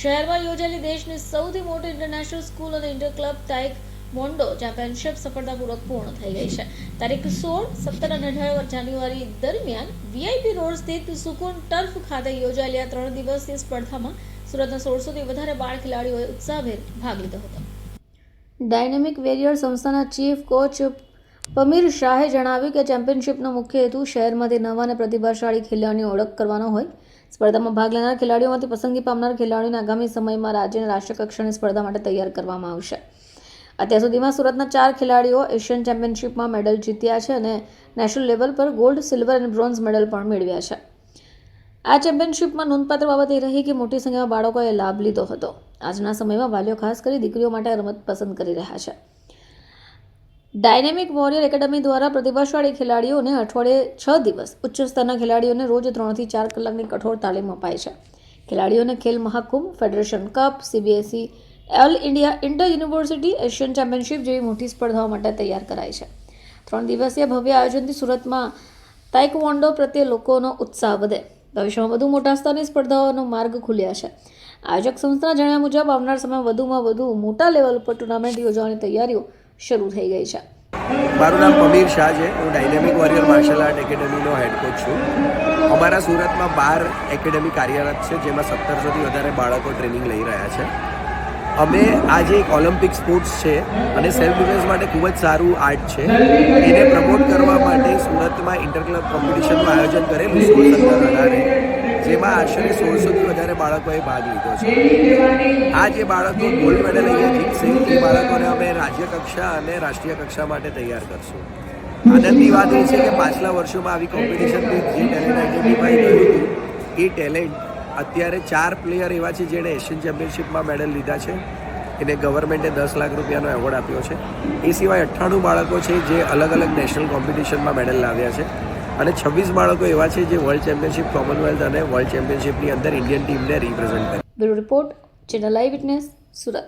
શહેરમાં યોજાયેલી દેશની સૌથી મોટી ઇન્ટરનેશનલ સ્કૂલ અને ઇન્ટર ક્લબ તાઇક્વોન્ડો ચેમ્પિયનશિપ સફળતાપૂર્વક પૂર્ણ થઈ ગઈ છે. તારીખ 16, 17 અને 18 જાન્યુઆરી દરમિયાન વીઆઈપી રોડ સ્થિત સુકૂન ટર્ફ ખાતે યોજાયેલી આ 3 દિવસીય સ્પર્ધામાં સુરતના 1600થી વધારે બાળ ખેલાડીઓએ ઉત્સાહભેર ભાગ લીધો હતો. ડાયનેમિક વેરિયર સંસ્થાના ચીફ કોચ પમીર શાહે જણાવ્યું કે ચેમ્પિયનશિપનો મુખ્ય હેતુ શહેરમાંથી નવા અને પ્રતિભાશાળી ખેલાડીઓની ઓળખ કરવાનો હોય. સ્પર્ધામાં ભાગ લેનાર ખેલાડીઓમાંથી પસંદગી પામનાર ખેલાડીઓને આગામી સમયમાં રાજ્ય અને રાષ્ટ્રીય કક્ષાની સ્પર્ધા માટે તૈયાર કરવામાં આવશે. અત્યાર સુધીમાં સુરતના 4 ખેલાડીઓ એશિયન ચેમ્પિયનશિપમાં મેડલ જીત્યા છે અને નેશનલ લેવલ પર ગોલ્ડ, સિલ્વર અને બ્રોન્ઝ મેડલ પણ મેળવ્યા છે. આ ચેમ્પિયનશિપમાં નોંધપાત્ર બાબત એ રહી કે મોટી સંખ્યામાં બાળકોએ લાભ લીધો હતો. આજના સમયમાં વાલીઓ ખાસ કરી દીકરીઓ માટે રમત પસંદ કરી રહ્યા છે. ડાયનેમિક વોરિયર એકેડમી દ્વારા પ્રતિભાશાળી ખેલાડીઓને અઠવાડિયે 6 દિવસ, ઉચ્ચ સ્તરના ખેલાડીઓને રોજ 3 થી 4 કલાકની કઠોર તાલીમ અપાય છે. ખેલાડીઓને Khel Mahakumbh, federation cup, CBSE, all India inter university Asian championship જેવી મોટી સ્પર્ધાઓ માટે તૈયાર કરાય છે. 3 દિવસીય ભવ્ય આયોજનથી સુરતમાં તાઇક્વોન્ડો પ્રત્યે લોકોનો ઉત્સાહ વધે. ભવિષ્યમાં વધુ મોટા સ્તરની સ્પર્ધાઓનો માર્ગ ખુલ્યા છે. આયોજક સંસ્થાના જણાવ્યા મુજબ આવનાર સમયમાં વધુમાં વધુ મોટા લેવલ પર ટુર્નામેન્ટ યોજવાની તૈયારીઓ શરૂ થઈ ગઈ છે. મારું નામ પમીર શાહ છે. હું ડાયનેમિક વોરિયર માર્શલ આર્ટ એકેડમીનો હેડ કોચ છું. અમારા સુરતમાં 12 એકેડમી કાર્યરત છે, જેમાં 1700થી વધારે બાળકો ટ્રેનિંગ લઈ રહ્યા છે. અમે આજે એક ઓલિમ્પિક સ્પોર્ટ્સ છે અને સેલ્ફ ડિફેન્સ માટે ખૂબ જ સારું આર્ટ છે, એને પ્રમોટ કરવા માટે સુરતમાં ઇન્ટર ક્લબ કોમ્પિટિશનનું આયોજન કરેલું 16-17, જેમાં આશરે 1600થી વધારે બાળકોએ ભાગ લીધો છે. આ જે બાળકો ગોલ્ડ મેડલ અહીંયા જીતશે એ બાળકોને અમે રાજ્ય કક્ષા અને રાષ્ટ્રીય કક્ષા માટે તૈયાર કરશું. આનંદની વાત એ છે કે પાછલા વર્ષોમાં આવી કોમ્પિટિશનથી જે ટેલેન્ટ આઈડેન્ટિફાઈ કર્યું હતું એ ટેલેન્ટ અત્યારે 4 પ્લેયર એવા છે જેણે એશિયન ચેમ્પિયનશિપમાં મેડલ લીધા છે. એને ગવર્મેન્ટે 10 લાખ રૂપિયાનો એવોર્ડ આપ્યો છે. એ સિવાય 98 બાળકો છે જે અલગ અલગ નેશનલ કોમ્પિટિશનમાં મેડલ લાવ્યા છે અને 26 બાળકો એવા છે જે વર્લ્ડ ચેમ્પિયનશિપ, કોમનવેલ્થ અને વર્લ્ડ ચેમ્પિયનશિપની અંદર ઇન્ડિયન ટીમને રિપ્રેઝેન્ટ કરે. બ્યુરો રિપોર્ટ, ચેનલ આઈ વિટનેસ, સુરત.